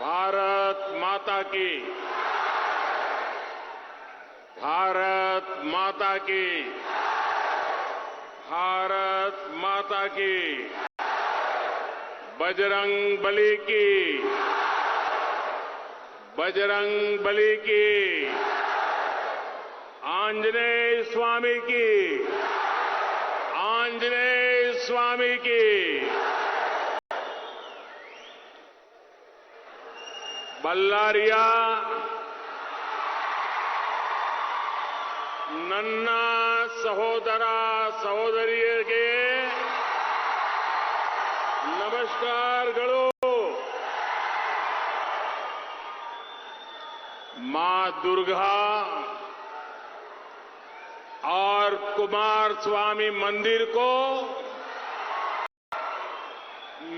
भारत माता की, भारत माता की, भारत माता की, बजरंग बली की, बजरंग बली की, आंजनेय स्वामी की, आंजनेय स्वामी की। बल्लारिया ನನ್ನ ಸಹೋದರ ಸಹೋದರಿಯರಿಗೆ नमस्कारಗಳು। मां दुर्गा और कुमार स्वामी मंदिर को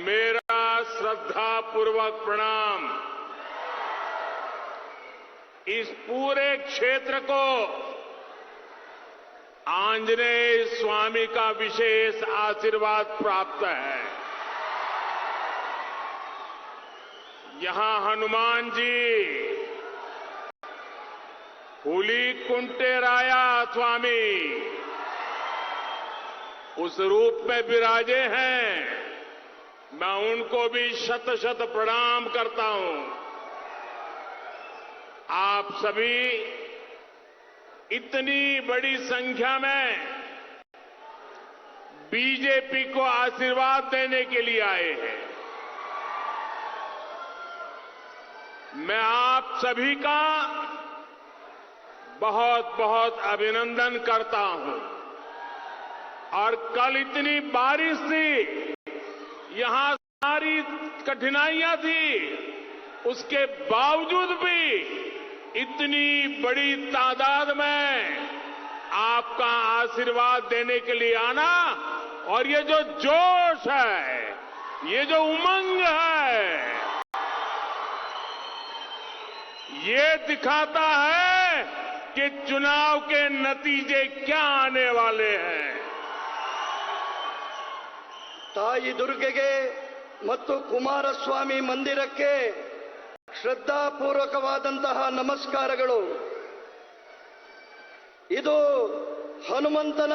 मेरा श्रद्धापूर्वक प्रणाम। इस पूरे क्षेत्र को आंजनेय स्वामी का विशेष आशीर्वाद प्राप्त है। यहां हनुमान जी हुलीकुंटेराया स्वामी उस रूप में विराजे हैं। मैं उनको भी शत शत प्रणाम करता हूं। आप सभी इतनी बड़ी संख्या में बीजेपी को आशीर्वाद देने के लिए आए हैं। मैं आप सभी का बहुत बहुत अभिनंदन करता हूं। और कल इतनी बारिश थी, यहां सारी कठिनाइयां थी, उसके बावजूद भी इतनी बड़ी तादाद में आपका आशीर्वाद देने के लिए आना और ये जो जोश है, ये जो उमंग है, ये दिखाता है कि चुनाव के नतीजे क्या आने वाले हैं। ತಾಯಿ ದುರ್ಗೆಗೆ ಮತ್ತು ಕುಮಾರಸ್ವಾಮಿ ಮಂದಿರಕ್ಕೆ ಶ್ರದ್ಧಾಪೂರ್ವಕವಾದಂತಹ ನಮಸ್ಕಾರಗಳು। ಇದು ಹನುಮಂತನ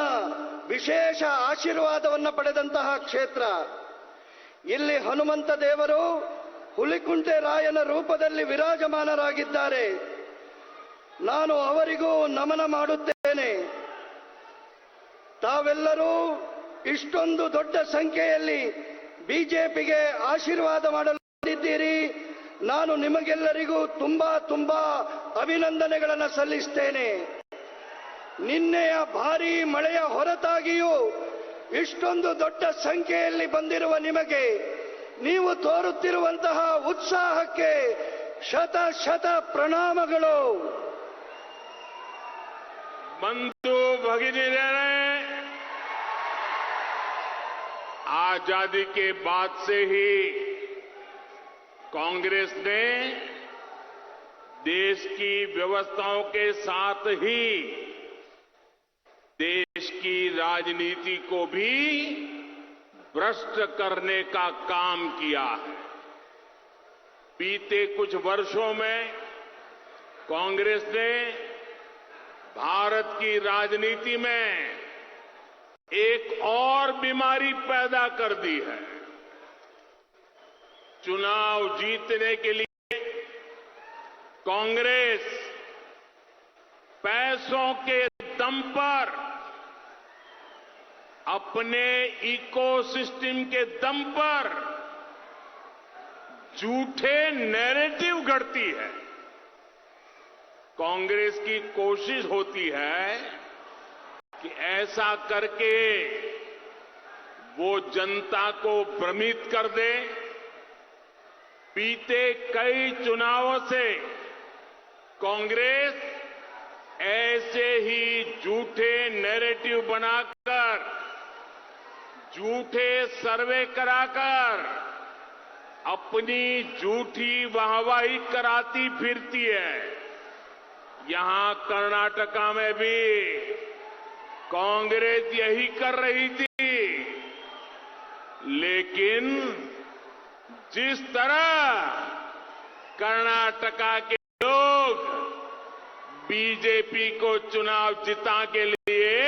ವಿಶೇಷ ಆಶೀರ್ವಾದವನ್ನು ಪಡೆದಂತಹ ಕ್ಷೇತ್ರ। ಇಲ್ಲಿ ಹನುಮಂತ ದೇವರು ಹುಲಿಕುಂಟೆ ರಾಯನ ರೂಪದಲ್ಲಿ ವಿರಾಜಮಾನರಾಗಿದ್ದಾರೆ। ನಾನು ಅವರಿಗೂ ನಮನ ಮಾಡುತ್ತೇನೆ। ತಾವೆಲ್ಲರೂ ಇಷ್ಟೊಂದು ದೊಡ್ಡ ಸಂಖ್ಯೆಯಲ್ಲಿ ಬಿಜೆಪಿಗೆ ಆಶೀರ್ವಾದ ಮಾಡಲು ಬಂದಿದ್ದೀರಿ। ನಾನು ನಿಮಗೆಲ್ಲರಿಗೂ ತುಂಬಾ ಅಭಿನಂದನೆಗಳನ್ನು ಸಲ್ಲಿಸುತ್ತೇನೆ। ನಿನ್ನೆಯ ಭಾರೀ ಮಳೆಯ ಹೊರತಾಗಿಯೂ ಇಷ್ಟೊಂದು ದೊಡ್ಡ ಸಂಖ್ಯೆಯಲ್ಲಿ ಬಂದಿರುವ ನಿಮಗೆ, ನೀವು ತೋರುತ್ತಿರುವಂತಹ ಉತ್ಸಾಹಕ್ಕೆ ಶತ ಶತ ಪ್ರಣಾಮಗಳು। बंधु भगिनीरे, आजादी के बाद से ही कांग्रेस ने देश की व्यवस्थाओं के साथ ही देश की राजनीति को भी भ्रष्ट करने का काम किया है। बीते कुछ वर्षों में कांग्रेस ने भारत की राजनीति में एक और बीमारी पैदा कर दी है। चुनाव जीतने के लिए कांग्रेस पैसों के दम पर, अपने इकोसिस्टम के दम पर झूठे नैरेटिव गढ़ती है। कांग्रेस की कोशिश होती है कि ऐसा करके वो जनता को भ्रमित कर दे। बीते कई चुनावों से कांग्रेस ऐसे ही झूठे नैरेटिव बनाकर, झूठे सर्वे कराकर अपनी झूठी वाहवाही कराती फिरती है। यहां कर्नाटका में भी कांग्रेस यही कर रही थी। लेकिन जिस तरह कर्नाटका के लोग बीजेपी को चुनाव जिता के लिए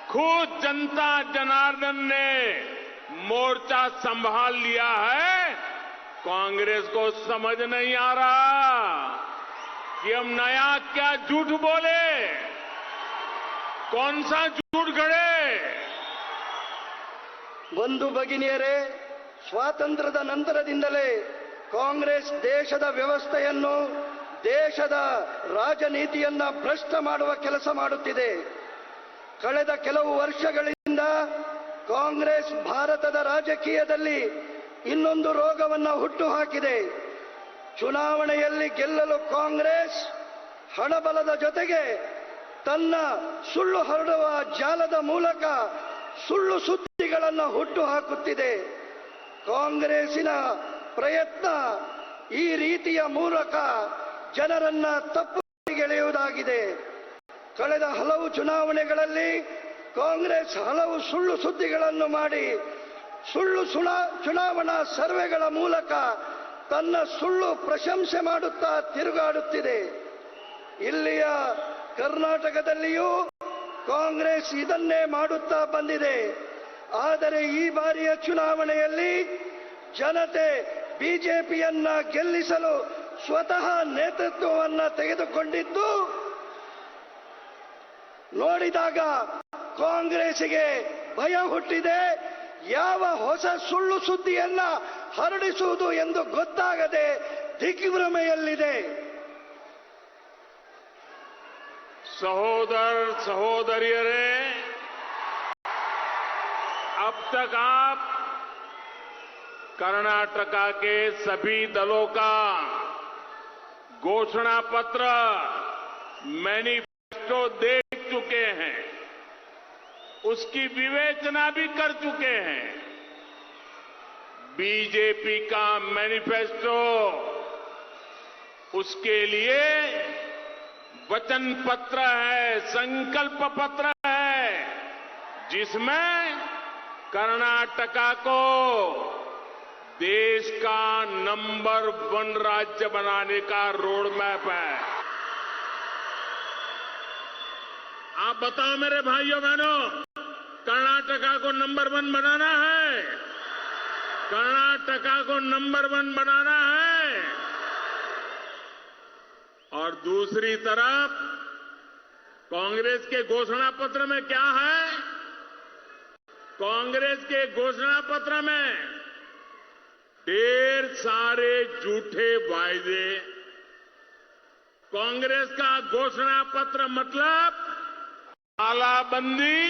खुद जनता जनार्दन ने मोर्चा संभाल लिया है। कांग्रेस को समझ नहीं आ रहा कि हम नया क्या झूठ बोले, कौन सा झूठ गढ़े। ಬಂಧು ಭಗಿನಿಯರೇ, ಸ್ವಾತಂತ್ರ್ಯದ ನಂತರದಿಂದಲೇ ಕಾಂಗ್ರೆಸ್ ದೇಶದ ವ್ಯವಸ್ಥೆಯನ್ನು, ದೇಶದ ರಾಜನೀತಿಯನ್ನ ಭ್ರಷ್ಟ ಮಾಡುವ ಕೆಲಸ ಮಾಡುತ್ತಿದೆ. ಕಳೆದ ಕೆಲವು ವರ್ಷಗಳಿಂದ ಕಾಂಗ್ರೆಸ್ ಭಾರತದ ರಾಜಕೀಯದಲ್ಲಿ ಇನ್ನೊಂದು ರೋಗವನ್ನು ಹುಟ್ಟುಹಾಕಿದೆ. ಚುನಾವಣೆಯಲ್ಲಿ ಗೆಲ್ಲಲು ಕಾಂಗ್ರೆಸ್ ಹಣಬಲದ ಜೊತೆಗೆ ತನ್ನ ಸುಳ್ಳು ಹರಡುವ ಜಾಲದ ಮೂಲಕ ಸುಳ್ಳು ಸುದ್ದಿಗಳನ್ನು ಹುಟ್ಟುಹಾಕುತ್ತಿದೆ. ಕಾಂಗ್ರೆಸ್ಸಿನ ಪ್ರಯತ್ನ ಈ ರೀತಿಯ ಮೂಲಕ ಜನರನ್ನ ತಪ್ಪುಗೆಳೆಯುವುದಾಗಿದೆ. ಕಳೆದ ಹಲವು ಚುನಾವಣೆಗಳಲ್ಲಿ ಕಾಂಗ್ರೆಸ್ ಹಲವು ಸುಳ್ಳು ಸುದ್ದಿಗಳನ್ನು ಮಾಡಿ ಸುಳ್ಳು ಚುನಾವಣಾ ಸರ್ವೆಗಳ ಮೂಲಕ ತನ್ನ ಸುಳ್ಳು ಪ್ರಶಂಸೆ ಮಾಡುತ್ತಾ ತಿರುಗಾಡುತ್ತಿದೆ. ಇಲ್ಲಿಯ ಕರ್ನಾಟಕದಲ್ಲಿಯೂ ಕಾಂಗ್ರೆಸ್ ಇದನ್ನೇ ಮಾಡುತ್ತಾ ಬಂದಿದೆ. ಆದರೆ ಈ ಬಾರಿಯ ಚುನಾವಣೆಯಲ್ಲಿ ಜನತೆ ಬಿಜೆಪಿಯನ್ನ ಗೆಲ್ಲಿಸಲು ಸ್ವತಃ ನೇತೃತ್ವವನ್ನ ತೆಗೆದುಕೊಂಡಿದ್ದು ನೋಡಿದಾಗ ಕಾಂಗ್ರೆಸ್ಸಿಗೆ ಭಯ ಹುಟ್ಟಿದೆ. ಯಾವ ಹೊಸ ಸುಳ್ಳು ಸುದ್ದಿಯನ್ನ ಹರಡಿಸುವುದು ಎಂದು ಗೊತ್ತಾಗದೆ ದಿಗ್ಭ್ರಮೆಯಲ್ಲಿದೆ. सहोदर सहोदरियरे, अब तक आप कर्नाटका के सभी दलों का घोषणा पत्र, मैनिफेस्टो देख चुके हैं, उसकी विवेचना भी कर चुके हैं. बीजेपी का मैनिफेस्टो उसके लिए वचन पत्र है, संकल्प पत्र है, जिसमें कर्नाटका को देश का नंबर 1 राज्य बनाने का रोड मैप है. आप बताओ मेरे भाइयों बहनों, कर्नाटका को नंबर 1 बनाना है? कर्नाटका को नंबर 1 बनाना है. और दूसरी तरफ कांग्रेस के घोषणा पत्र में क्या है? कांग्रेस के घोषणा पत्र में ढेर सारे झूठे वायदे. कांग्रेस का घोषणा पत्र मतलब तालाबंदी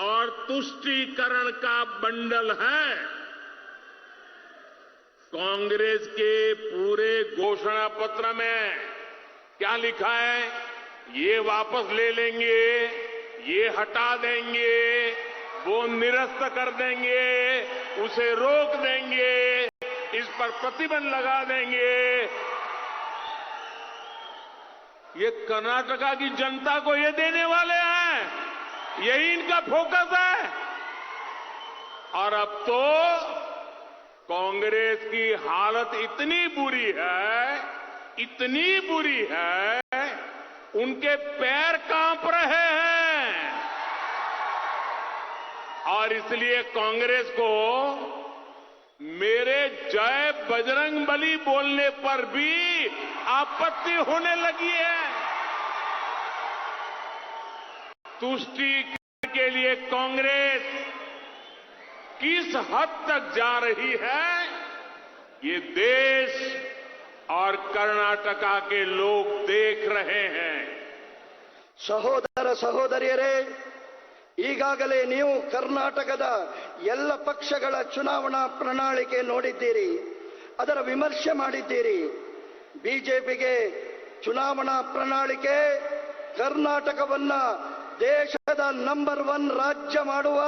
और तुष्टीकरण का बंडल है. कांग्रेस के पूरे घोषणा पत्र में क्या लिखा है? ये वापस ले लेंगे, ये हटा देंगे, वो निरस्त कर देंगे, उसे रोक देंगे, इस पर प्रतिबंध लगा देंगे. ये कर्नाटका की जनता को ये देने वाले हैं, यही इनका फोकस है. और अब तो कांग्रेस की हालत इतनी बुरी है, उनके पैर कांप रहे हैं. और इसलिए कांग्रेस को मेरे जय बजरंग बली बोलने पर भी आपत्ति होने लगी है. तुष्टीकरण के लिए कांग्रेस किस हद तक जा रही है, ये देश और कर्नाटका के लोग देख रहे हैं. ಸಹೋದರ ಸಹೋದರಿಯರೇ, ಈಗಾಗಲೇ ನೀವು ಕರ್ನಾಟಕದ ಎಲ್ಲ ಪಕ್ಷಗಳ ಚುನಾವಣಾ ಪ್ರಣಾಳಿಕೆ ನೋಡಿದ್ದೀರಿ, ಅದರ ವಿಮರ್ಶೆ ಮಾಡಿದ್ದೀರಿ. ಬಿಜೆಪಿಗೆ ಚುನಾವಣಾ ಪ್ರಣಾಳಿಕೆ ಕರ್ನಾಟಕವನ್ನ ದೇಶದ ನಂಬರ್ 1 ರಾಜ್ಯ ಮಾಡುವ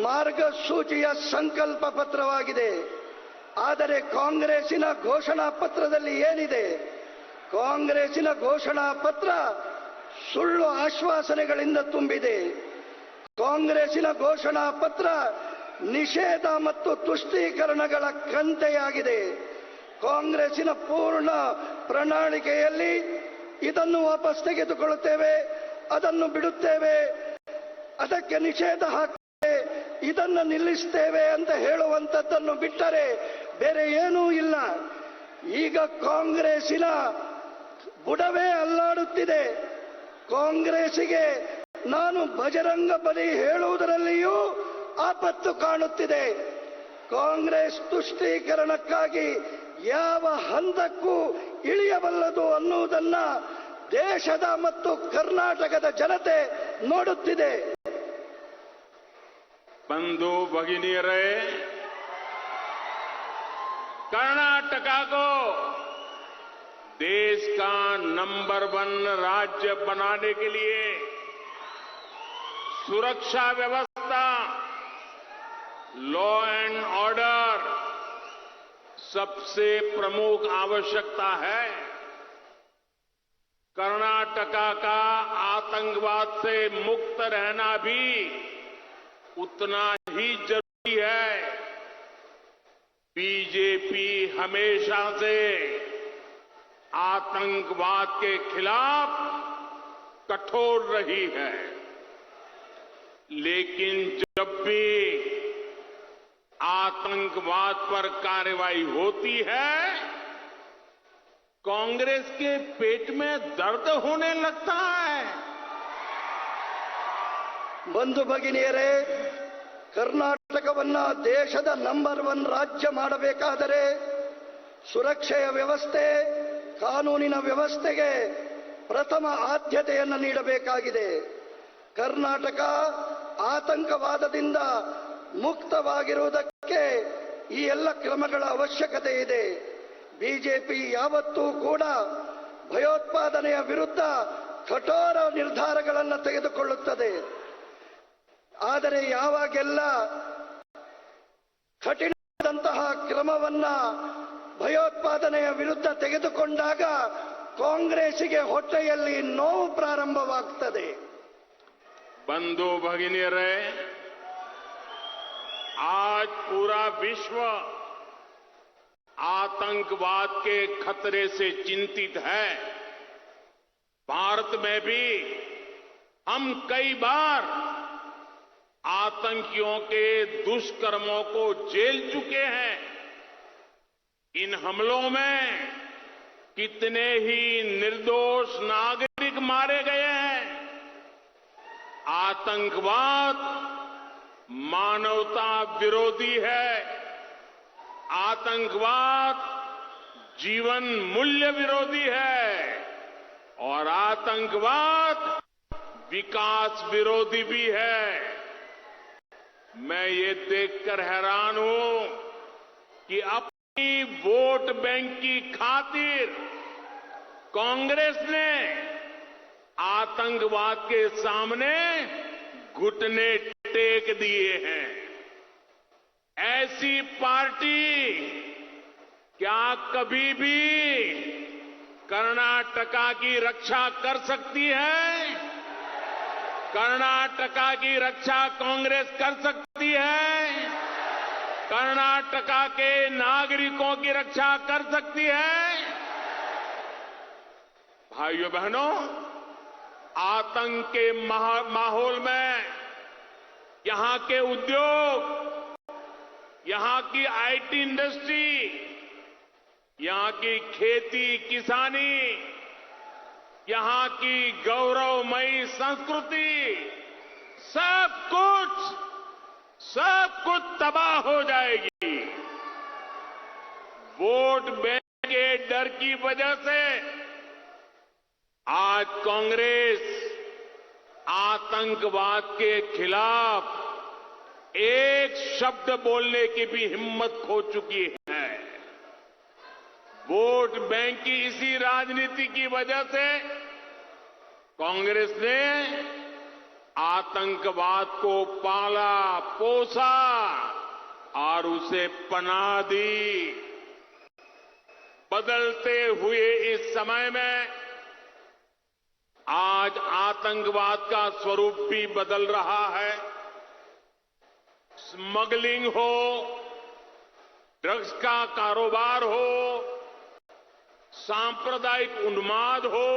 ಮಾರ್ಗಸೂಚಿಯ ಸಂಕಲ್ಪ ಪತ್ರವಾಗಿದೆ. ಆದರೆ ಕಾಂಗ್ರೆಸ್ಸಿನ ಘೋಷಣಾ ಪತ್ರದಲ್ಲಿ ಏನಿದೆ? ಕಾಂಗ್ರೆಸ್ಸಿನ ಘೋಷಣಾ ಪತ್ರ ಸುಳ್ಳು ಆಶ್ವಾಸನೆಗಳಿಂದ ತುಂಬಿದೆ. ಕಾಂಗ್ರೆಸ್ಸಿನ ಘೋಷಣಾ ಪತ್ರ ನಿಷೇಧ ಮತ್ತು ತುಷ್ಟೀಕರಣಗಳ ಕಂತೆಯಾಗಿದೆ. ಕಾಂಗ್ರೆಸ್ಸಿನ ಪೂರ್ಣ ಪ್ರಣಾಳಿಕೆಯಲ್ಲಿ ಇದನ್ನು ವಾಪಸ್ ತೆಗೆದುಕೊಳ್ಳುತ್ತೇವೆ, ಅದನ್ನು ಬಿಡುತ್ತೇವೆ, ಅದಕ್ಕೆ ನಿಷೇಧ ಹಾಕ್ತೇವೆ, ಇದನ್ನು ನಿಲ್ಲಿಸ್ತೇವೆ ಅಂತ ಹೇಳುವಂಥದ್ದನ್ನು ಬಿಟ್ಟರೆ ಬೇರೆ ಏನೂ ಇಲ್ಲ. ಈಗ ಕಾಂಗ್ರೆಸ್ಸಿನ ಬುಡವೇ ಅಲ್ಲಾಡುತ್ತಿದೆ. ಕಾಂಗ್ರೆಸ್ಸಿಗೆ ನಾನು ಬಜರಂಗ ಬಲಿ ಹೇಳುವುದರಲ್ಲಿಯೂ ಆಪತ್ತು ಕಾಣುತ್ತಿದೆ. ಕಾಂಗ್ರೆಸ್ ತುಷ್ಟೀಕರಣಕ್ಕಾಗಿ ಯಾವ ಹಂತಕ್ಕೂ ಇಳಿಯಬಲ್ಲದು ಅನ್ನುವುದನ್ನ ದೇಶದ ಮತ್ತು ಕರ್ನಾಟಕದ ಜನತೆ ನೋಡುತ್ತಿದೆ. बंधु भगिनीरे, कर्नाटका को देश का नंबर 1 राज्य बनाने के लिए सुरक्षा व्यवस्था, लॉ एंड ऑर्डर सबसे प्रमुख आवश्यकता है. कर्नाटका का आतंकवाद से मुक्त रहना भी उतना ही जरूरी है. बीजेपी हमेशा से आतंकवाद के खिलाफ कठोर रही है, लेकिन जब भी आतंकवाद पर कार्रवाई होती है, कांग्रेस के पेट में दर्द होने लगता है. ಬಂಧು ಭಗಿನಿಯರೇ, ಕರ್ನಾಟಕವನ್ನ ದೇಶದ ನಂಬರ್ 1 ರಾಜ್ಯ ಮಾಡಬೇಕಾದರೆ ಸುರಕ್ಷೆಯ ವ್ಯವಸ್ಥೆ, ಕಾನೂನಿನ ವ್ಯವಸ್ಥೆಗೆ ಪ್ರಥಮ ಆದ್ಯತೆಯನ್ನು ನೀಡಬೇಕಾಗಿದೆ. ಕರ್ನಾಟಕ ಆತಂಕವಾದದಿಂದ ಮುಕ್ತವಾಗಿರುವುದಕ್ಕೆ ಈ ಎಲ್ಲ ಕ್ರಮಗಳ ಅವಶ್ಯಕತೆ ಇದೆ. ಬಿಜೆಪಿ ಯಾವತ್ತೂ ಕೂಡ ಭಯೋತ್ಪಾದನೆಯ ವಿರುದ್ಧ ಕಠೋರ ನಿರ್ಧಾರಗಳನ್ನು ತೆಗೆದುಕೊಳ್ಳುತ್ತದೆ. ಆದರೆ ಯಾವಾಗೆಲ್ಲ ಕಠಿಣವಾದಂತಹ ಕ್ರಮವನ್ನ ಭಯೋತ್ಪಾದನೆಯ ವಿರುದ್ಧ ತೆಗೆದುಕೊಂಡಾಗ ಕಾಂಗ್ರೆಸ್ಸಿಗೆ ಹೊಟ್ಟೆಯಲ್ಲಿ ನೋವು ಪ್ರಾರಂಭವಾಗುತ್ತದೆ. बंधु भगिनीरे, आज पूरा विश्व आतंकवाद के खतरे से चिंतित है. भारत में भी हम कई बार आतंकियों के दुष्कर्मों को झेल चुके हैं. इन हमलों में कितने ही निर्दोष नागरिक मारे गए हैं. आतंकवाद मानवता विरोधी है. आतंकवाद जीवन मूल्य विरोधी है और आतंकवाद विकास विरोधी भी है. मैं ये देखकर हैरान हूं कि अपनी वोट बैंक की खातिर कांग्रेस ने आतंकवाद के सामने घुटने टेक दिए हैं. ऐसी पार्टी क्या कभी भी कर्नाटका की रक्षा कर सकती है? कर्नाटका की रक्षा कांग्रेस कर सकती है? कर्नाटका के नागरिकों की रक्षा कर सकती है? भाइयों बहनों, आतंक के माहौल में यहां के उद्योग, यहां की आईटी इंडस्ट्री, यहां की खेती किसानी, यहां की गौरवमयी संस्कृति, सब कुछ तबाह हो जाएगी. वोट बैंक के डर की वजह से आज कांग्रेस आतंकवाद के खिलाफ एक शब्द बोलने की भी हिम्मत खो चुकी है. वोट बैंक की इसी राजनीति की वजह से कांग्रेस ने आतंकवाद को पाला पोसा और उसे पनाह दी. बदलते हुए इस समय में आज आतंकवाद का स्वरूप भी बदल रहा है. स्मगलिंग हो, ड्रग्स का कारोबार हो, सांप्रदायिक उन्माद हो,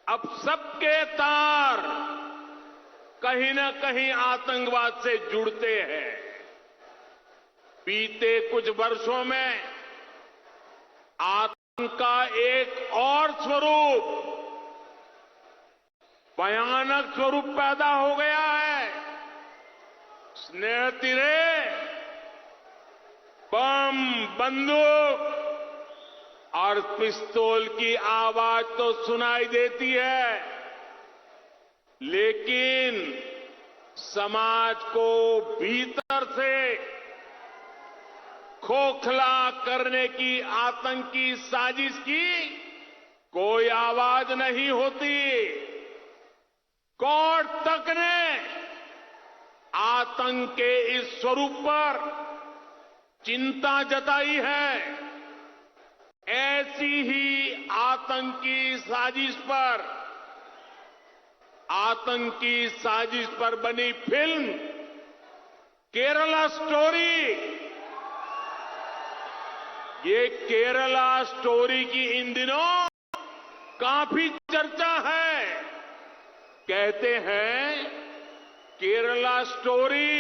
अब सबके तार कहीं न कहीं आतंकवाद से जुड़ते हैं। बीते कुछ वर्षों में आतंक का एक और स्वरूप, भयानक स्वरूप पैदा हो गया है। स्नेहतिरे, बम, बंदूक और पिस्तौल की आवाज तो सुनाई देती है, लेकिन समाज को भीतर से खोखला करने की आतंकी साजिश की कोई आवाज नहीं होती। कोर्ट तक ने आतंक के इस स्वरूप पर चिंता जताई है। ऐसी ही आतंकी साजिश पर बनी फिल्म केरला स्टोरी, ये केरला स्टोरी की इन दिनों काफी चर्चा है। कहते हैं केरला स्टोरी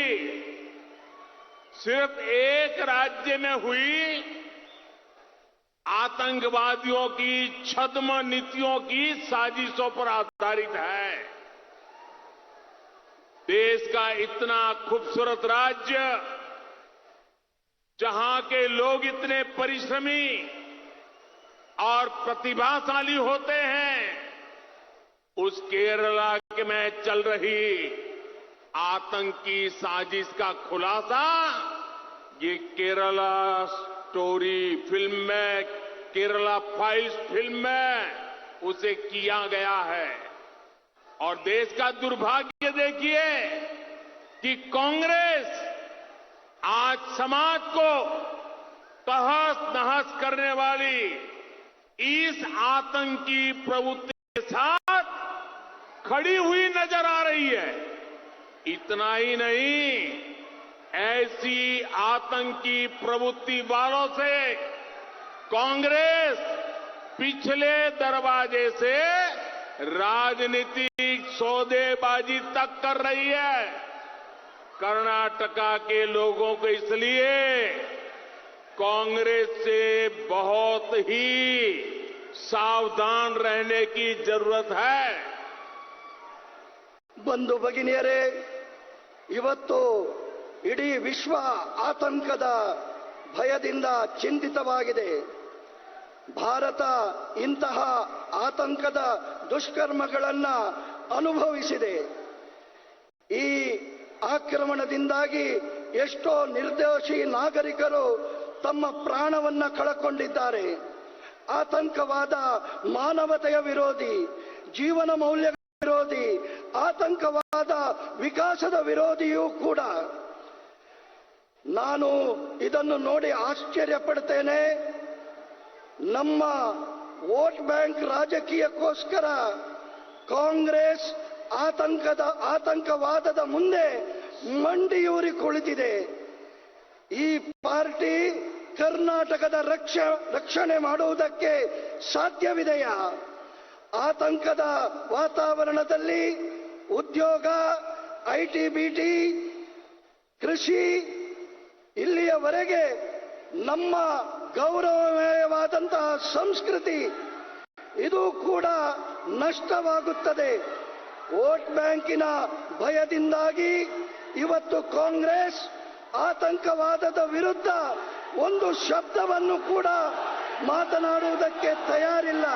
सिर्फ एक राज्य में हुई आतंकवादियों की छद्म नीतियों की साजिशों पर आधारित है। देश का इतना खूबसूरत राज्य, जहां के लोग इतने परिश्रमी और प्रतिभाशाली होते हैं, उस केरला में चल रही आतंकी साजिश का खुलासा ये केरला स्टोरी फिल्म में, केरला फाइल्स फिल्म में उसे किया गया है। और देश का दुर्भाग्य देखिए कि कांग्रेस आज समाज को तहस नहस करने वाली इस आतंकी प्रवृत्ति के साथ खड़ी हुई नजर आ रही है। इतना ही नहीं, ऐसी आतंकी प्रवृत्ति वालों से कांग्रेस पिछले दरवाजे से राजनीतिक सौदेबाजी तक कर रही है। कर्नाटका के लोगों को इसलिए कांग्रेस से बहुत ही सावधान रहने की जरूरत है। ಬಂಧು ಭಗಿನಿಯರೇ, ಇವತ್ತು ಇಡೀ ವಿಶ್ವ ಆತಂಕದ ಭಯದಿಂದ ಚಿಂತಿತವಾಗಿದೆ. ಭಾರತ ಇಂತಹ ಆತಂಕದ ದುಷ್ಕರ್ಮಗಳನ್ನು ಅನುಭವಿಸಿದೆ. ಈ ಆಕ್ರಮಣದಿಂದಾಗಿ ಎಷ್ಟೋ ನಿರ್ದೋಷಿ ನಾಗರಿಕರು ತಮ್ಮ ಪ್ರಾಣವನ್ನು ಕಳಕೊಂಡಿದ್ದಾರೆ. ಆತಂಕವಾದ ಮಾನವತೆಯ ವಿರೋಧಿ, ಜೀವನ ಮೌಲ್ಯ ವಿರೋಧಿ, ಆತಂಕವಾದ ವಿಕಾಸದ ವಿರೋಧಿಯೂ ಕೂಡ. ನಾನು ಇದನ್ನು ನೋಡಿ ಆಶ್ಚರ್ಯ ಪಡ್ತೇನೆ. ನಮ್ಮ ವೋಟ್ ಬ್ಯಾಂಕ್ ರಾಜಕೀಯಕ್ಕೋಸ್ಕರ ಕಾಂಗ್ರೆಸ್ ಆತಂಕವಾದದ ಮುಂದೆ ಮಂಡಿಯೂರಿ ಕುಳಿತಿದೆ. ಈ ಪಾರ್ಟಿ ಕರ್ನಾಟಕದ ರಕ್ಷಣೆ ಮಾಡುವುದಕ್ಕೆ ಸಾಧ್ಯವಿದೆಯಾ? ಆತಂಕದ ವಾತಾವರಣದಲ್ಲಿ ಉದ್ಯೋಗ, ಐಟಿ, ಬಿಟಿ, ಕೃಷಿ, ಇಲ್ಲಿಯವರೆಗೆ ನಮ್ಮ ಗೌರವಮಯವಾದಂತಹ ಸಂಸ್ಕೃತಿ ಇದು ಕೂಡ ನಷ್ಟವಾಗುತ್ತದೆ. ವೋಟ್ ಬ್ಯಾಂಕಿನ ಭಯದಿಂದಾಗಿ ಇವತ್ತು ಕಾಂಗ್ರೆಸ್ ಆತಂಕವಾದದ ವಿರುದ್ಧ ಒಂದು ಶಬ್ದವನ್ನು ಕೂಡ ಮಾತನಾಡುವುದಕ್ಕೆ ತಯಾರಿಲ್ಲ.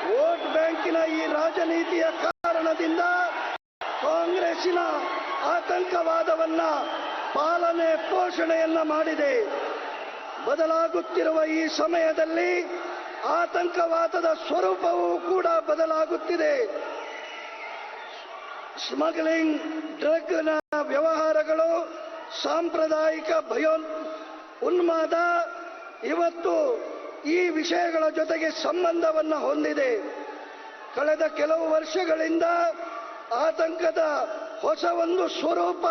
ವೋಟ್ ಬ್ಯಾಂಕಿನ ಈ ರಾಜನೀತಿಯ ಕಾರಣದಿಂದ ಕಾಂಗ್ರೆಸ್ಸಿನ ಆತಂಕವಾದವನ್ನ ಪಾಲನೆ ಪೋಷಣೆಯನ್ನ ಮಾಡಿದೆ. ಬದಲಾಗುತ್ತಿರುವ ಈ ಸಮಯದಲ್ಲಿ ಆತಂಕವಾದದ ಸ್ವರೂಪವೂ ಕೂಡ ಬದಲಾಗುತ್ತಿದೆ. ಸ್ಮಗ್ಲಿಂಗ್, ಡ್ರಗ್ನ ವ್ಯವಹಾರಗಳು, ಸಾಂಪ್ರದಾಯಿಕ ಉನ್ಮಾದ ಇವತ್ತು ಈ ವಿಷಯಗಳ ಜೊತೆಗೆ ಸಂಬಂಧವನ್ನು ಹೊಂದಿದೆ. ಕಳೆದ ಕೆಲವು ವರ್ಷಗಳಿಂದ ಆತಂಕದ ಹೊಸ ಒಂದು ಸ್ವರೂಪ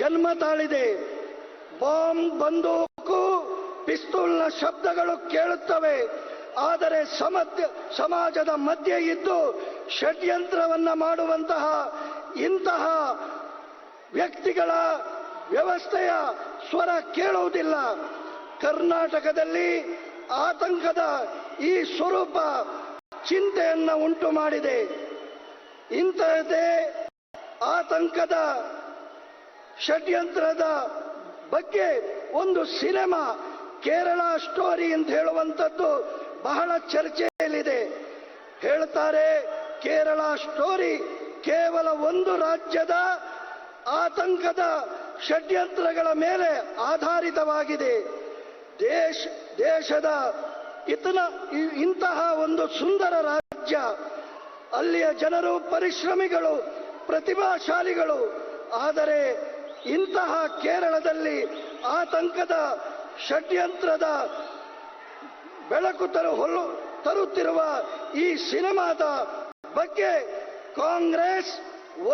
ಜನ್ಮ ತಾಳಿದೆ. ಬಾಂಬ್, ಬಂದೂಕು ಪಿಸ್ತೂಲ್ನ ಶಬ್ದಗಳು ಕೇಳುತ್ತವೆ. ಆದರೆ ಸಮಾಜದ ಮಧ್ಯೆ ಇದ್ದು ಷಡ್ಯಂತ್ರವನ್ನ ಮಾಡುವಂತಹ ಇಂತಹ ವ್ಯಕ್ತಿಗಳ ವ್ಯವಸ್ಥೆಯ ಸ್ವರ ಕೇಳುವುದಿಲ್ಲ. ಕರ್ನಾಟಕದಲ್ಲಿ ಆತಂಕದ ಈ ಸ್ವರೂಪ ಚಿಂತೆಯನ್ನ ಉಂಟು ಮಾಡಿದೆ. ಇಂತಹದೇ ಆತಂಕದ ಷಡ್ಯಂತ್ರದ ಬಗ್ಗೆ ಒಂದು ಸಿನಿಮಾ ಕೇರಳ ಸ್ಟೋರಿ ಅಂತ ಹೇಳುವಂಥದ್ದು ಬಹಳ ಚರ್ಚೆಯಲ್ಲಿದೆ. ಹೇಳ್ತಾರೆ ಕೇರಳ ಸ್ಟೋರಿ ಕೇವಲ ಒಂದು ರಾಜ್ಯದ ಆತಂಕದ ಷಡ್ಯಂತ್ರಗಳ ಮೇಲೆ ಆಧಾರಿತವಾಗಿದೆ. ದೇಶದ ಇಂತಹ ಒಂದು ಸುಂದರ ರಾಜ್ಯ, ಅಲ್ಲಿಯ ಜನರು ಪರಿಶ್ರಮಿಗಳು, ಪ್ರತಿಭಾಶಾಲಿಗಳು. ಆದರೆ ಇಂತಹ ಕೇರಳದಲ್ಲಿ ಆತಂಕದ ಷಡ್ಯಂತ್ರದ ಬೆಳಕು ತರುತ್ತಿರುವ ಈ ಸಿನಿಮಾದ ಬಗ್ಗೆ ಕಾಂಗ್ರೆಸ್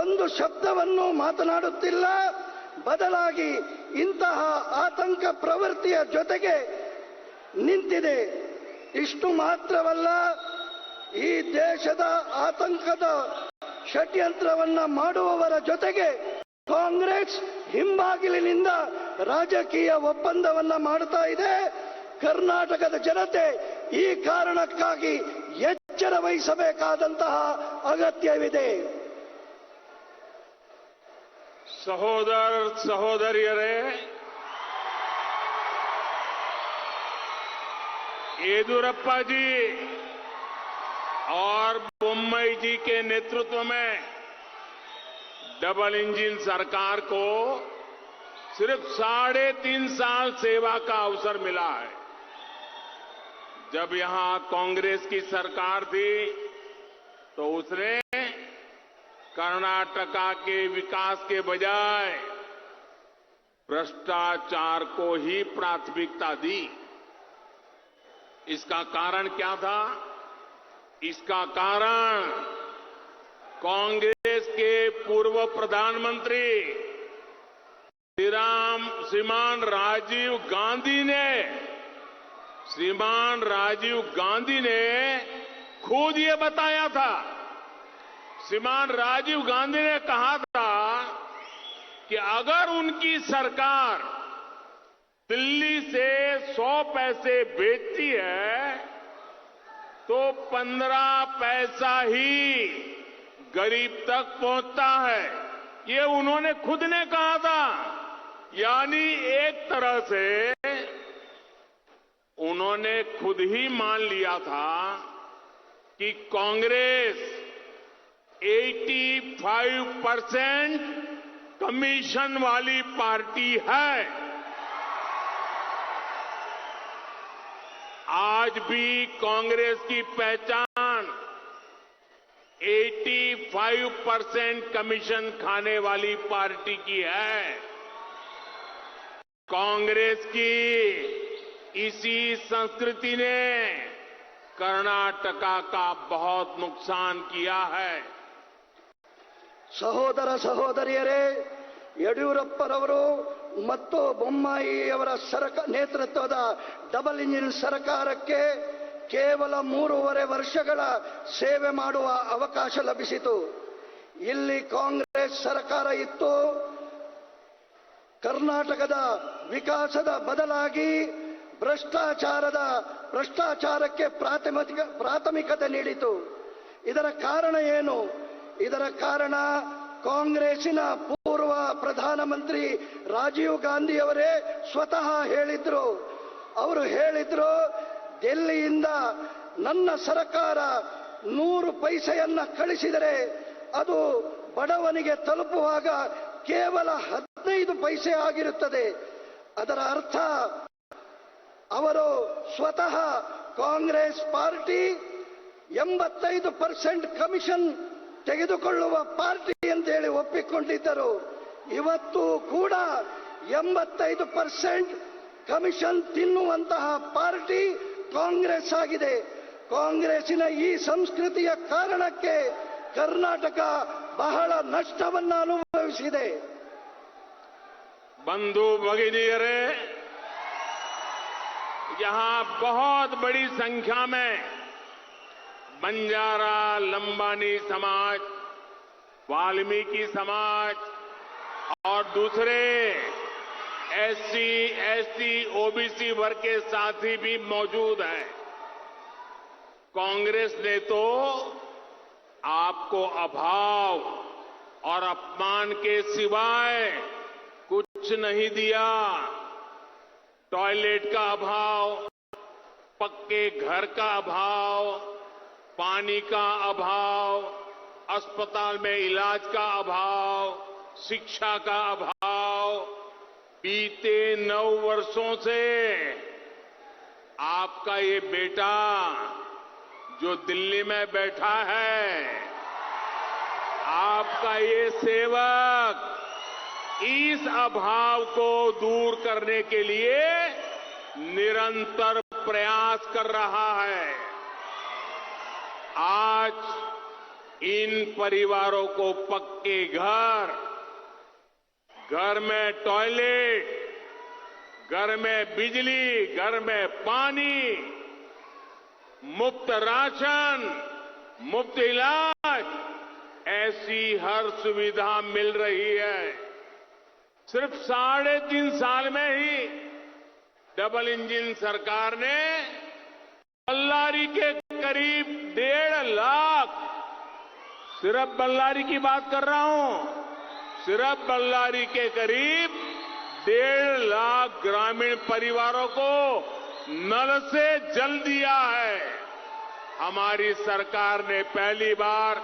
ಒಂದು ಶಬ್ದವನ್ನು ಮಾತನಾಡುತ್ತಿಲ್ಲ. ಬದಲಾಗಿ ಇಂತಹ ಆತಂಕ ಪ್ರವೃತ್ತಿಯ ಜೊತೆಗೆ ನಿಂತಿದೆ. ಇಷ್ಟು ಮಾತ್ರವಲ್ಲ, ಈ ದೇಶದ ಆತಂಕದ ಷಡ್ಯಂತ್ರವನ್ನ ಮಾಡುವವರ ಜೊತೆಗೆ ಕಾಂಗ್ರೆಸ್ ಹಿಂಬಾಗಿಲಿನಿಂದ ರಾಜಕೀಯ ಒಪ್ಪಂದವನ್ನ ಮಾಡುತ್ತಾ ಇದೆ. ಕರ್ನಾಟಕದ ಜನತೆ ಈ ಕಾರಣಕ್ಕಾಗಿ ಎಚ್ಚರ ವಹಿಸಬೇಕಾದಂತಹ ಅಗತ್ಯವಿದೆ. ಸಹೋದರ ಸಹೋದರಿಯರೇ, येदियुरप्पा जी और बोम्मई जी के नेतृत्व में डबल इंजन सरकार को सिर्फ 3.5 साल सेवा का अवसर मिला है. जब यहां कांग्रेस की सरकार थी तो उसने कर्नाटका के विकास के बजाय भ्रष्टाचार को ही प्राथमिकता दी. इसका कारण क्या था? इसका कारण कांग्रेस के पूर्व प्रधानमंत्री श्रीमान राजीव गांधी ने खुद ये बताया था. श्रीमान राजीव गांधी ने कहा था कि अगर उनकी सरकार दिल्ली से 100 पैसे बेचती है तो 15 पैसा ही गरीब तक पहुंचता है. ये उन्होंने खुद ने कहा था. यानी एक तरह से उन्होंने खुद ही मान लिया था कि कांग्रेस 85% कमीशन वाली पार्टी है. आज भी कांग्रेस की पहचान 85% कमीशन खाने वाली पार्टी की है. कांग्रेस की इसी संस्कृति ने कर्नाटका का बहुत नुकसान किया है. ಸಹೋದರ ಸಹೋದರಿಯರೇ, ಯಡಿಯೂರಪ್ಪರವರು ಮತ್ತು ಬೊಮ್ಮಾಯಿಯವರ ನೇತೃತ್ವದ ಡಬಲ್ ಇಂಜಿನ್ ಸರ್ಕಾರಕ್ಕೆ ಕೇವಲ 3.5 ವರ್ಷಗಳ ಸೇವೆ ಮಾಡುವ ಅವಕಾಶ ಲಭಿಸಿತು. ಇಲ್ಲಿ ಕಾಂಗ್ರೆಸ್ ಸರ್ಕಾರ ಇತ್ತು. ಕರ್ನಾಟಕದ ವಿಕಾಸದ ಬದಲಾಗಿ ಭ್ರಷ್ಟಾಚಾರಕ್ಕೆ ಪ್ರಾಥಮಿಕತೆ ನೀಡಿತು. ಇದರ ಕಾರಣ ಏನು? ಇದರ ಕಾರಣ ಕಾಂಗ್ರೆಸ್ಸಿನ ಪೂರ್ವ ಪ್ರಧಾನಮಂತ್ರಿ ರಾಜೀವ್ ಗಾಂಧಿ ಅವರೇ ಸ್ವತಃ ಹೇಳಿದ್ರು. ಅವರು ಹೇಳಿದ್ರು, ಡೆಲ್ಲಿಯಿಂದ ನನ್ನ ಸರ್ಕಾರ 100 ಪೈಸೆಯನ್ನ ಕಳಿಸಿದರೆ ಅದು ಬಡವನಿಗೆ ತಲುಪುವಾಗ ಕೇವಲ 15 ಪೈಸೆ ಆಗಿರುತ್ತದೆ. ಅದರ ಅರ್ಥ ಅವರು ಸ್ವತಃ ಕಾಂಗ್ರೆಸ್ ಪಾರ್ಟಿ 85% ಕಮಿಷನ್ ತೆಗೆದುಕೊಳ್ಳುವ ಪಾರ್ಟಿ ಅಂತೇಳಿ ಒಪ್ಪಿಕೊಂಡಿದ್ದರು. ಇವತ್ತು ಕೂಡ 85% ಕಮಿಷನ್ ತಿನ್ನುವಂತಹ ಪಾರ್ಟಿ ಕಾಂಗ್ರೆಸ್ ಆಗಿದೆ. ಕಾಂಗ್ರೆಸ್ಸಿನ ಈ ಸಂಸ್ಕೃತಿಯ ಕಾರಣಕ್ಕೆ ಕರ್ನಾಟಕ ಬಹಳ ನಷ್ಟವನ್ನು ಅನುಭವಿಸಿದೆ. ಬಂಧು ಭಗಿನಿಯರೇ, यहां बहुत बड़ी संख्या में बंजारा, लंबानी समाज, वाल्मीकि समाज और दूसरे एससी, एसटी, ओबीसी वर्ग के साथी भी मौजूद हैं। कांग्रेस ने तो आपको अभाव और अपमान के सिवाय कुछ नहीं दिया। टॉयलेट का अभाव, पक्के घर का अभाव, पानी का अभाव, अस्पताल में इलाज का अभाव, शिक्षा का अभाव, बीते 9 वर्षों से आपका ये बेटा जो दिल्ली में बैठा है, आपका ये सेवक इस अभाव को दूर करने के लिए निरंतर प्रयास कर रहा है। आज इन परिवारों को पक्के घर में टॉयलेट, घर में बिजली, घर में पानी, मुफ्त राशन, मुफ्त इलाज, ऐसी हर सुविधा मिल रही है। सिर्फ 3.5 साल में ही डबल इंजन सरकार ने बल्लारी के करीब 1.5 लाख, सिर्फ बल्लारी की बात कर रहा हूं, सिर्फ बल्लारी के करीब 1.5 लाख ग्रामीण परिवारों को नल से जल दिया है। हमारी सरकार ने पहली बार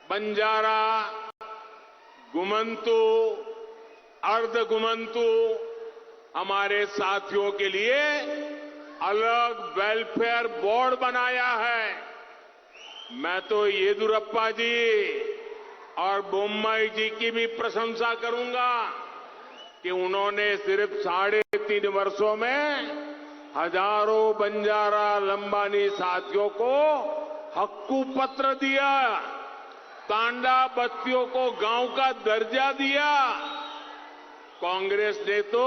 बंजारा, गुमंतु, अर्ध गुमंतु हमारे साथियों के लिए अलग वेलफेयर बोर्ड बनाया है। मैं तो येदियुरप्पा जी और बोम्मई जी की भी प्रशंसा करूंगा कि उन्होंने सिर्फ 3.5 वर्षों में हजारों बंजारा, लंबानी साथियों को हक्कू पत्र दिया, तांडा बस्तियों को गांव का दर्जा दिया। कांग्रेस ने तो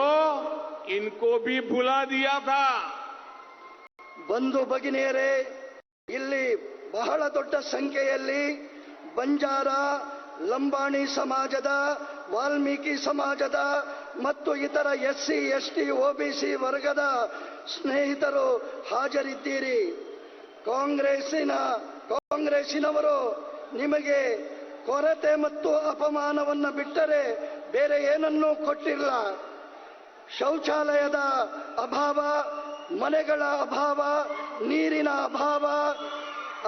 इनको भी भुला दिया था। ಬಂಧು ಭಗಿನಿಯರೇ, ಇಲ್ಲಿ ಬಹಳ ದೊಡ್ಡ ಸಂಖ್ಯೆಯಲ್ಲಿ ಬಂಜಾರ, ಲಂಬಾಣಿ ಸಮಾಜದ, ವಾಲ್ಮೀಕಿ ಸಮಾಜದ ಮತ್ತು ಇತರ ಎಸ್ಸಿ, ಎಸ್ಟಿ, ಒಬಿಸಿ ವರ್ಗದ ಸ್ನೇಹಿತರು ಹಾಜರಿದ್ದೀರಿ. ಕಾಂಗ್ರೆಸ್ಸಿನವರು ನಿಮಗೆ ಕೊರತೆ ಮತ್ತು ಅಪಮಾನವನ್ನು ಬಿಟ್ಟರೆ ಬೇರೆ ಏನನ್ನೂ ಕೊಟ್ಟಿಲ್ಲ. ಶೌಚಾಲಯದ ಅಭಾವ, ಮನೆಗಳ ಅಭಾವ, ನೀರಿನ ಅಭಾವ,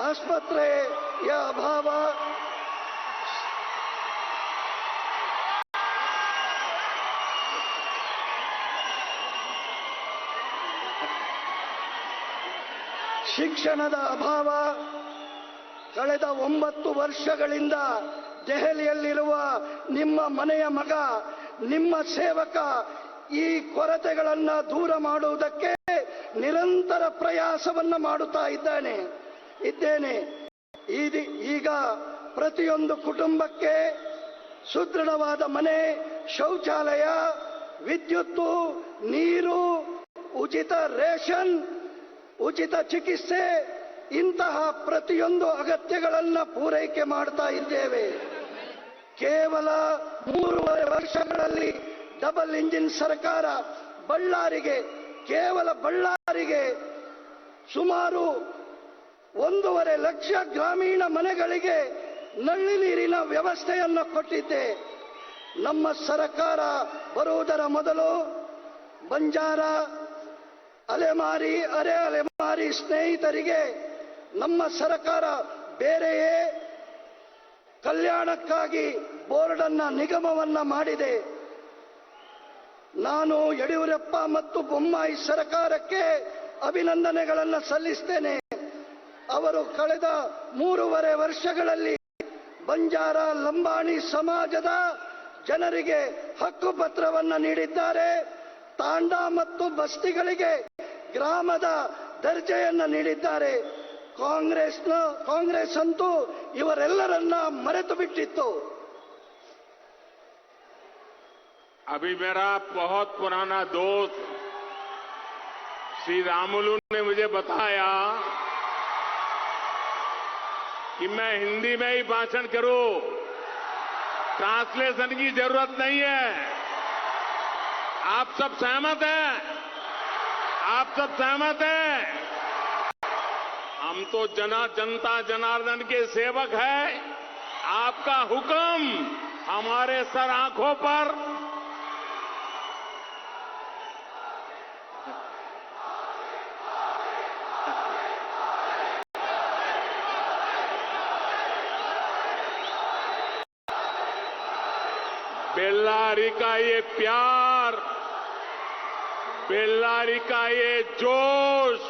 ಆಸ್ಪತ್ರೆಯ ಅಭಾವ, ಶಿಕ್ಷಣದ ಅಭಾವ, ಕಳೆದ 9 ವರ್ಷಗಳಿಂದ ದೆಹಲಿಯಲ್ಲಿರುವ ನಿಮ್ಮ ಮನೆಯ ಮಗ, ನಿಮ್ಮ ಸೇವಕ ಈ ಕೊರತೆಗಳನ್ನು ದೂರ ಮಾಡುವುದಕ್ಕೆ ನಿರಂತರ ಪ್ರಯಾಸವನ್ನು ಮಾಡುತ್ತಾ ಇದ್ದೇನೆ. ಈಗ ಪ್ರತಿಯೊಂದು ಕುಟುಂಬಕ್ಕೆ ಸುದೃಢವಾದ ಮನೆ, ಶೌಚಾಲಯ, ವಿದ್ಯುತ್ತು, ನೀರು, ಉಚಿತ ರೇಷನ್, ಉಚಿತ ಚಿಕಿತ್ಸೆ, ಇಂತಹ ಪ್ರತಿಯೊಂದು ಅಗತ್ಯಗಳನ್ನು ಪೂರೈಕೆ ಮಾಡ್ತಾ ಇದ್ದೇವೆ. ಕೇವಲ 3.5 ವರ್ಷಗಳಲ್ಲಿ ಡಬಲ್ ಇಂಜಿನ್ ಸರ್ಕಾರ ಕೇವಲ ಬಳ್ಳಾರಿಗೆ ಸುಮಾರು 1.5 ಲಕ್ಷ ಗ್ರಾಮೀಣ ಮನೆಗಳಿಗೆ ನಲ್ಲಿ ನೀರಿನ ವ್ಯವಸ್ಥೆಯನ್ನು ಕೊಟ್ಟಿದೆ. ನಮ್ಮ ಸರ್ಕಾರ ಬರುವುದರ ಮೊದಲು ಬಂಜಾರ, ಅಲೆಮಾರಿ, ಅರೆ ಅಲೆಮಾರಿ ಸ್ನೇಹಿತರಿಗೆ ನಮ್ಮ ಸರ್ಕಾರ ಬೇರೆಯೇ ಕಲ್ಯಾಣಕ್ಕಾಗಿ ಬೋರ್ಡ್ ನಿಗಮವನ್ನ ಮಾಡಿದೆ. ನಾನು ಯಡಿಯೂರಪ್ಪ ಮತ್ತು ಬೊಮ್ಮಾಯಿ ಸರ್ಕಾರಕ್ಕೆ ಅಭಿನಂದನೆಗಳನ್ನು ಸಲ್ಲಿಸುತ್ತೇನೆ. ಅವರು ಕಳೆದ 3.5 ವರ್ಷಗಳಲ್ಲಿ ಬಂಜಾರ, ಲಂಬಾಣಿ ಸಮಾಜದ ಜನರಿಗೆ ಹಕ್ಕುಪತ್ರವನ್ನು ನೀಡಿದ್ದಾರೆ. ತಾಂಡಾ ಮತ್ತು ಬಸ್ತಿಗಳಿಗೆ ಗ್ರಾಮದ ದರ್ಜೆಯನ್ನು ನೀಡಿದ್ದಾರೆ. ಕಾಂಗ್ರೆಸ್ ಅಂತೂ ಇವರೆಲ್ಲರನ್ನ ಮರೆತು ಬಿಟ್ಟಿತ್ತು. अभी मेरा बहुत पुराना दोस्त श्री रामुलु ने मुझे बताया कि मैं हिंदी में ही भाषण करूं, ट्रांसलेशन की जरूरत नहीं है। आप सब सहमत हैं? आप सब सहमत हैं? हम तो जनता जनार्दन के सेवक हैं। आपका हुक्म हमारे सर आंखों पर। बेल्लारी का ये प्यार, बेल्लारी का ये जोश,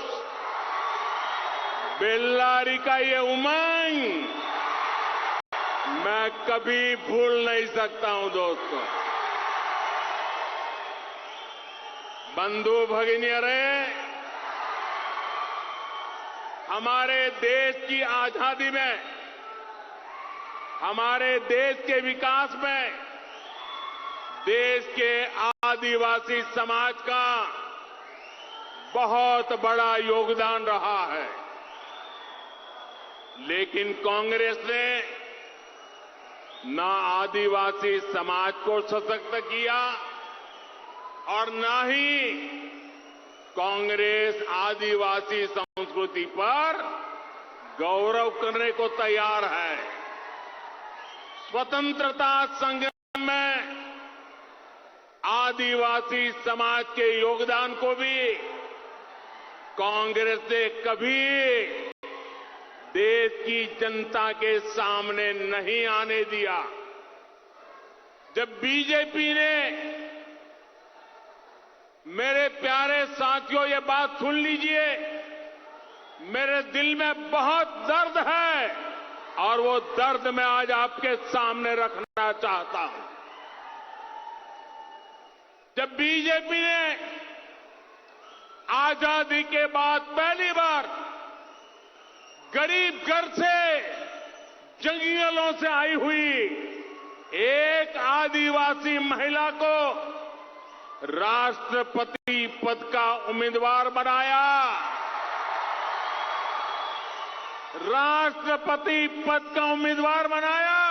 बेल्लारी का ये उमंग मैं कभी भूल नहीं सकता हूं दोस्तों। बंधु भगिनियरे, हमारे देश की आजादी में, हमारे देश के विकास में देश के आदिवासी समाज का बहुत बड़ा योगदान रहा है। लेकिन कांग्रेस ने ना आदिवासी समाज को सशक्त किया और ना ही कांग्रेस आदिवासी संस्कृति पर गौरव करने को तैयार है। स्वतंत्रता संग्राम में आदिवासी समाज के योगदान को भी कांग्रेस ने कभी देश की जनता के सामने नहीं आने दिया। जब बीजेपी ने, मेरे प्यारे साथियों ये बात सुन लीजिए, मेरे दिल में बहुत दर्द है और वो दर्द मैं आज आपके सामने रखना चाहता हूं। जब बीजेपी ने आजादी के बाद पहली बार गरीब घर से, जंगलों से आई हुई एक आदिवासी महिला को राष्ट्रपति पद का उम्मीदवार बनाया, राष्ट्रपति पद का उम्मीदवार बनाया,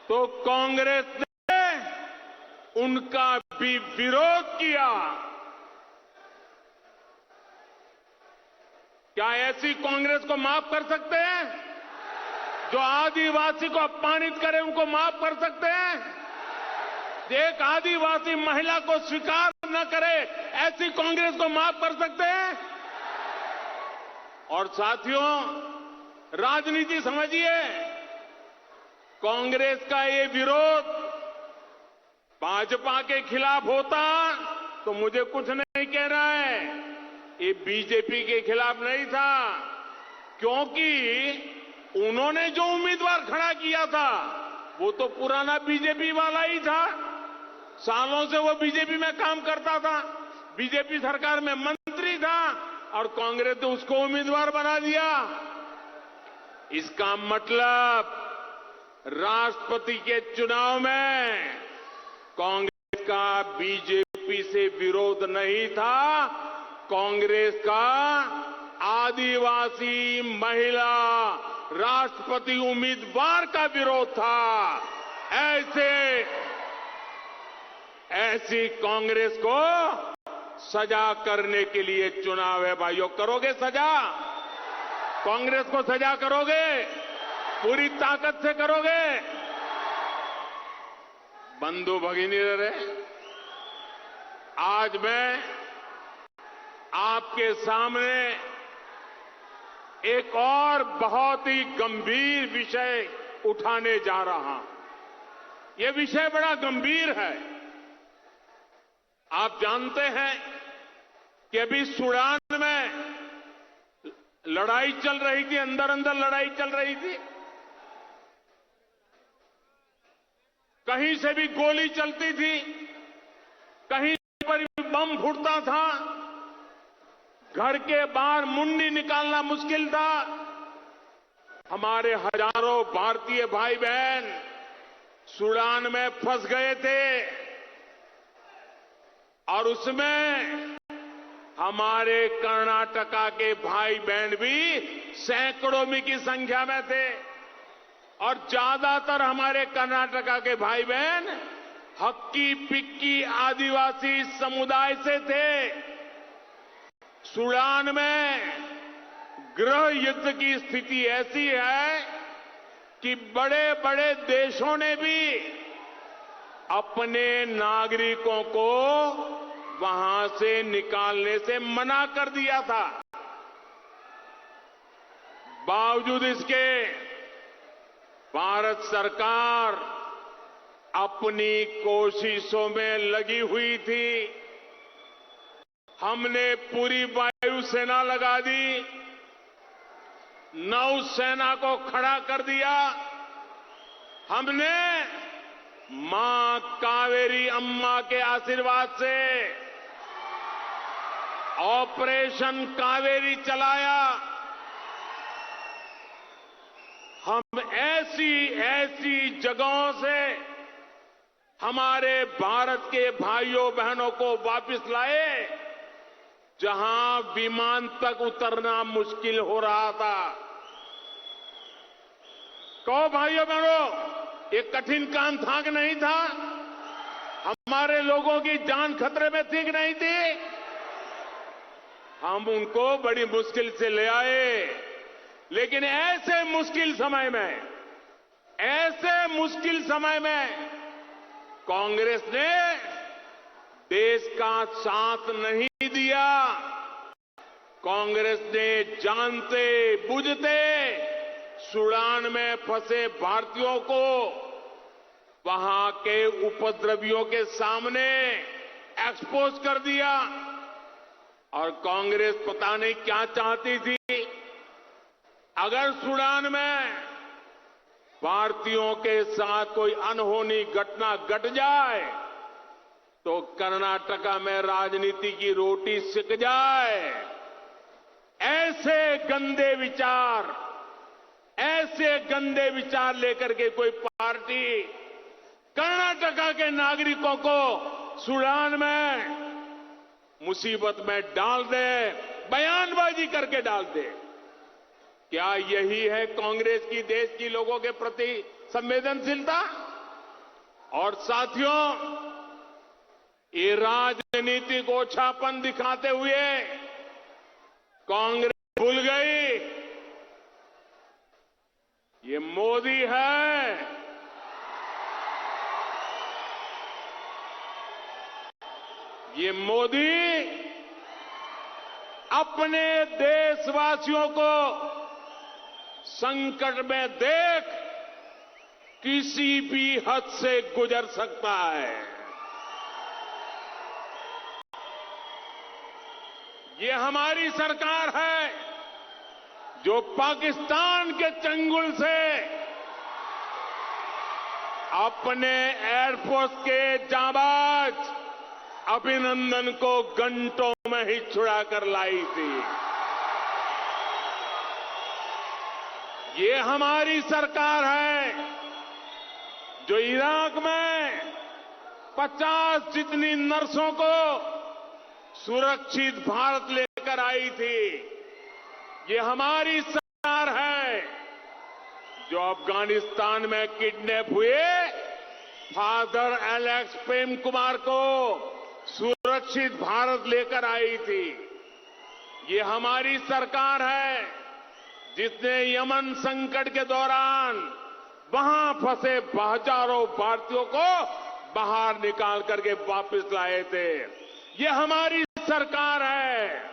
तो कांग्रेस ने उनका भी विरोध किया। क्या ऐसी कांग्रेस को माफ कर सकते हैं? जो आदिवासी को अपमानित करे उनको माफ कर सकते हैं? एक आदिवासी महिला को स्वीकार न करे ऐसी कांग्रेस को माफ कर सकते हैं? और साथियों, राजनीति समझिए, कांग्रेस का ये विरोध भाजपा के खिलाफ होता तो मुझे कुछ नहीं कहना है, ये बीजेपी के खिलाफ नहीं था, क्योंकि उन्होंने जो उम्मीदवार खड़ा किया था वो तो पुराना बीजेपी वाला ही था। सालों से वो बीजेपी में काम करता था, बीजेपी सरकार में मंत्री था और कांग्रेस ने उसको उम्मीदवार बना दिया। इसका मतलब राष्ट्रपति के चुनाव में कांग्रेस का बीजेपी से विरोध नहीं था, कांग्रेस का आदिवासी महिला राष्ट्रपति उम्मीदवार का विरोध था। ऐसी कांग्रेस को सजा करने के लिए चुनाव है भाइयों। करोगे सजा? कांग्रेस को सजा करोगे? पूरी ताकत से करोगे? बंधु भगिनी रे, आज मैं आपके सामने एक और बहुत ही गंभीर विषय उठाने जा रहा हूं। यह विषय बड़ा गंभीर है। आप जानते हैं कि अभी सूडान में लड़ाई चल रही थी, अंदर अंदर लड़ाई चल रही थी, कहीं से भी गोली चलती थी, कहीं पर भी बम फूटता था, घर के बाहर मुंडी निकालना मुश्किल था। हमारे हजारों भारतीय भाई बहन सूडान में फंस गए थे और उसमें हमारे कर्नाटका के भाई बहन भी सैकड़ों में की संख्या में थे और ज्यादातर हमारे कर्नाटका के भाई बहन हक्की पिक्की आदिवासी समुदाय से थे। सूडान में गृह युद्ध की स्थिति ऐसी है कि बड़े बड़े देशों ने भी अपने नागरिकों को वहां से निकालने से मना कर दिया था। बावजूद इसके भारत सरकार अपनी कोशिशों में लगी हुई थी। हमने पूरी वायुसेना लगा दी, नौसेना को खड़ा कर दिया। हमने मां कावेरी अम्मा के आशीर्वाद से ऑपरेशन कावेरी चलाया। हम ऐसी ऐसी जगहों से हमारे भारत के भाइयों बहनों को वापस लाए जहां विमान तक उतरना मुश्किल हो रहा था। कहो भाइयों बहनों, ये कठिन काम था कि नहीं था? हमारे लोगों की जान खतरे में थी कि नहीं थी? हम उनको बड़ी मुश्किल से ले आए, लेकिन ऐसे मुश्किल समय में कांग्रेस ने देश का साथ नहीं दिया। कांग्रेस ने जानते बुझते सूडान में फंसे भारतीयों को वहां के उपद्रवियों के सामने एक्सपोज कर दिया। और कांग्रेस पता नहीं क्या चाहती थी। अगर सूडान में भारतीयों के साथ कोई अनहोनी घटना घट जाए तो कर्नाटका में राजनीति की रोटी सिक जाए। ऐसे गंदे विचार लेकर के कोई पार्टी कर्नाटका के नागरिकों को सूडान में मुसीबत में डाल दे, बयानबाजी करके डाल दे। क्या यही है कांग्रेस की देश की लोगों के प्रति संवेदनशीलता? और साथियों, ये राजनीतिक ओछापन दिखाते हुए कांग्रेस भूल गई ये मोदी है। ये मोदी अपने देशवासियों को संकट में देख किसी भी हद से गुजर सकता है। ये हमारी सरकार है जो पाकिस्तान के चंगुल से अपने एयरफोर्स के जाबाज अभिनंदन को घंटों में ही छुड़ा कर लाई थी। ये हमारी सरकार है जो इराक में 50 जितनी नर्सों को सुरक्षित भारत लेकर आई थी। ये हमारी सरकार है जो अफगानिस्तान में किडनैप हुए फादर एलेक्स प्रेम कुमार को सुरक्षित भारत लेकर आई थी। ये हमारी सरकार है जिसने यमन संकट के दौरान वहां फंसे हजारों भारतीयों को बाहर निकाल करके वापस लाए थे। ये हमारी सरकार है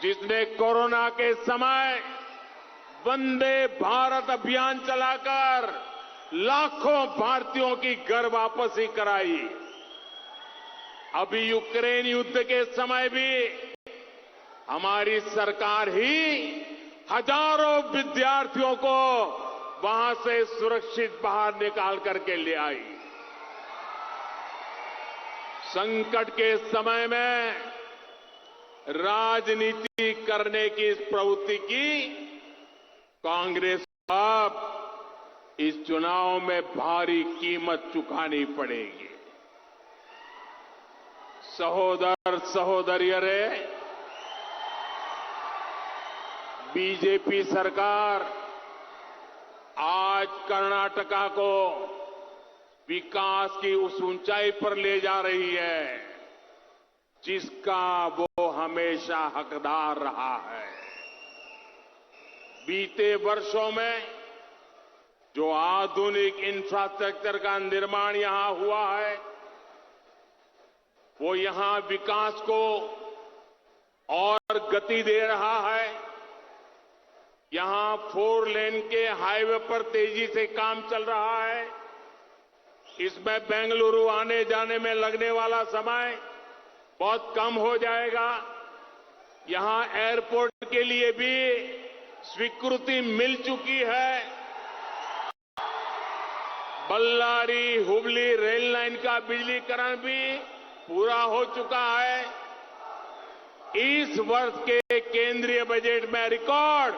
जिसने कोरोना के समय वंदे भारत अभियान चलाकर लाखों भारतीयों की घर वापसी कराई। अभी यूक्रेन युद्ध के समय भी हमारी सरकार ही हजारों विद्यार्थियों को वहां से सुरक्षित बाहर निकाल करके ले आई। संकट के समय में राजनीति करने की इस प्रवृत्ति की कांग्रेस को अब इस चुनाव में भारी कीमत चुकानी पड़ेगी। सहोदर सहोदरियरे, बीजेपी सरकार आज कर्नाटका को विकास की उस ऊंचाई पर ले जा रही है जिसका वो हमेशा हकदार रहा है। बीते वर्षों में जो आधुनिक इंफ्रास्ट्रक्चर का निर्माण यहां हुआ है वो यहां विकास को और गति दे रहा है। यहां 4 लेन के हाईवे पर तेजी से काम चल रहा है। इसमें बेंगलुरु आने जाने में लगने वाला समय बहुत कम हो जाएगा। यहां एयरपोर्ट के लिए भी स्वीकृति मिल चुकी है। बल्लारी हुबली रेल लाइन का बिजलीकरण भी पूरा हो चुका है। इस वर्ष के केंद्रीय बजट में रिकॉर्ड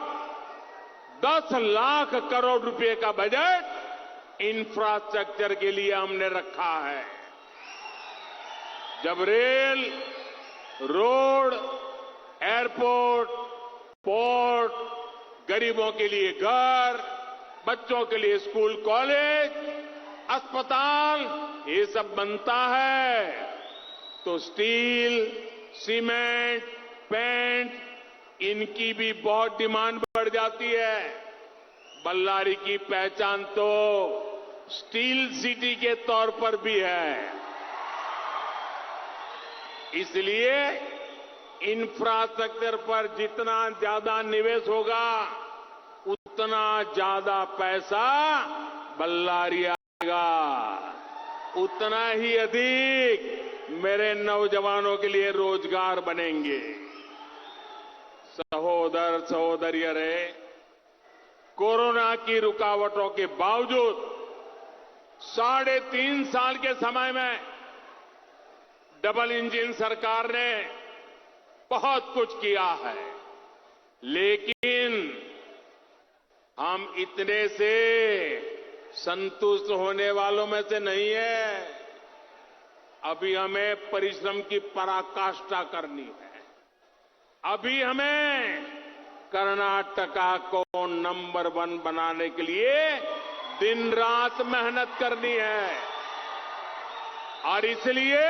10 लाख करोड़ रुपए का बजट इंफ्रास्ट्रक्चर के लिए हमने रखा है। जब रेल, रोड, एयरपोर्ट, पोर्ट, गरीबों के लिए घर, बच्चों के लिए स्कूल, कॉलेज, अस्पताल ये सब बनता है तो स्टील, सीमेंट, पेंट इनकी भी बहुत डिमांड बढ़ जाती है। बल्लारी की पहचान तो स्टील सिटी के तौर पर भी है। इसलिए इंफ्रास्ट्रक्चर पर जितना ज्यादा निवेश होगा उतना ज्यादा पैसा बल्लारी आएगा, उतना ही अधिक मेरे नौजवानों के लिए रोजगार बनेंगे। सहोदर सहोदरियों रे, कोरोना की रुकावटों के बावजूद 3.5 साल के समय में डबल इंजन सरकार ने बहुत कुछ किया है, लेकिन हम इतने से संतुष्ट होने वालों में से नहीं है। अभी हमें परिश्रम की पराकाष्ठा करनी है। अभी हमें कर्नाटका को नंबर 1 बनाने के लिए दिन रात मेहनत करनी है और इसलिए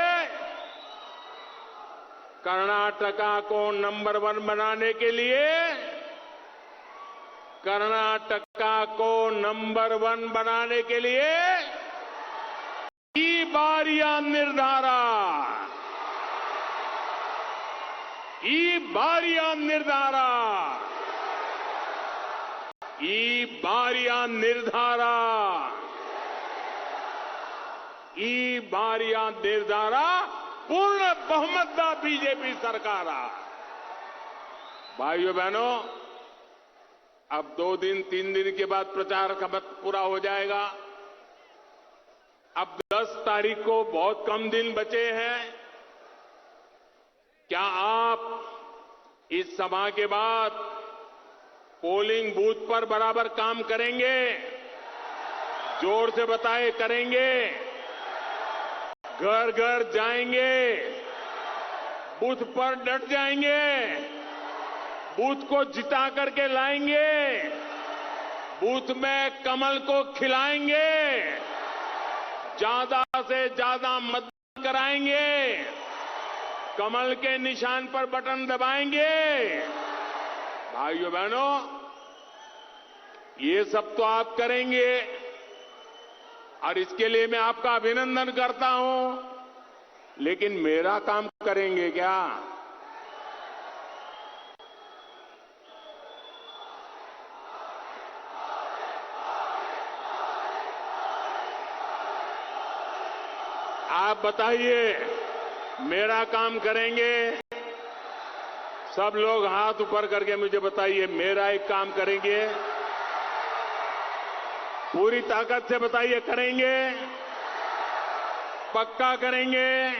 कर्नाटका को नंबर 1 बनाने के लिए कर्नाटका को नंबर 1 बनाने के लिए ई बारिया निर्धारा पूर्ण बहुमत दा बीजेपी सरकार आ। भाइयों बहनों, अब 2 दिन 3 दिन के बाद प्रचार का वक्त पूरा हो जाएगा। अब 10 तारीख को बहुत कम दिन बचे हैं। क्या आप इस सभा के बाद पोलिंग बूथ पर बराबर काम करेंगे? जोर से बताए, करेंगे? घर घर जाएंगे, बूथ पर डट जाएंगे, बूथ को जिता करके लाएंगे, बूथ में कमल को खिलाएंगे, ज्यादा से ज्यादा मतदान कराएंगे, कमल के निशान पर बटन दबाएंगे। भाइयों बहनों, ये सब तो आप करेंगे और इसके लिए मैं आपका अभिनंदन करता हूं, लेकिन मेरा काम करेंगे क्या? आप बताइए, मेरा काम करेंगे? सब लोग हाथ ऊपर करके मुझे बताइए, मेरा एक काम करेंगे? पूरी ताकत से बताइए, करेंगे? पक्का करेंगे?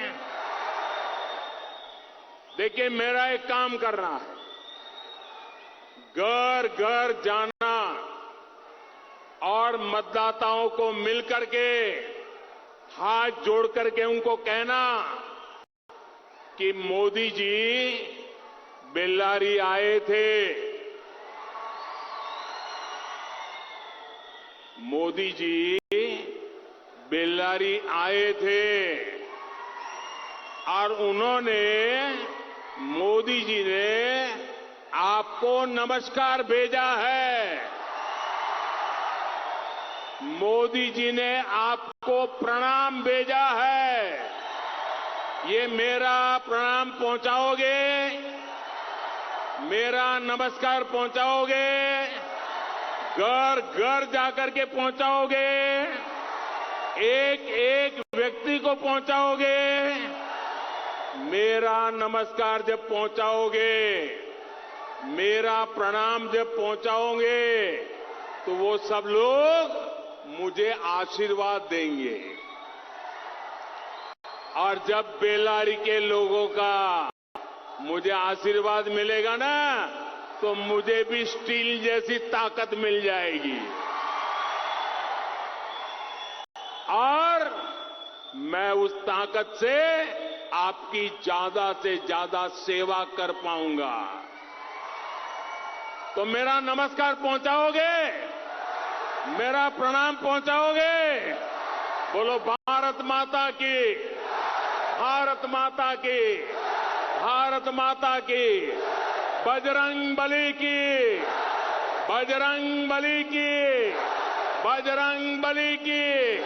देखिए, मेरा एक काम करना है, घर घर जाना और मतदाताओं को मिलकर के हाथ जोड़ करके उनको कहना कि मोदी जी बेल्लारी आए थे, मोदी जी बेल्लारी आए थे और उन्होंने मोदी जी ने आपको नमस्कार भेजा है। मोदी जी ने आपको प्रणाम भेजा है। ये मेरा प्रणाम पहुंचाओगे? मेरा नमस्कार पहुंचाओगे? घर घर जाकर के पहुंचाओगे? एक एक व्यक्ति को पहुंचाओगे? मेरा नमस्कार जब पहुंचाओगे, मेरा प्रणाम जब पहुंचाओगे, तो वो सब लोग मुझे आशीर्वाद देंगे। और जब बेल्लारी के लोगों का मुझे आशीर्वाद मिलेगा ना, तो मुझे भी स्टील जैसी ताकत मिल जाएगी और मैं उस ताकत से आपकी ज्यादा से ज्यादा सेवा कर पाऊंगा। तो मेरा नमस्कार पहुंचाओगे? मेरा प्रणाम पहुंचाओगे? बोलो भारत माता की, भारत माता की, भारत माता की, बजरंग बली की, बजरंग बली की, बजरंग बली की।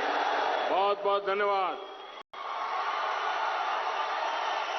बहुत बहुत धन्यवाद।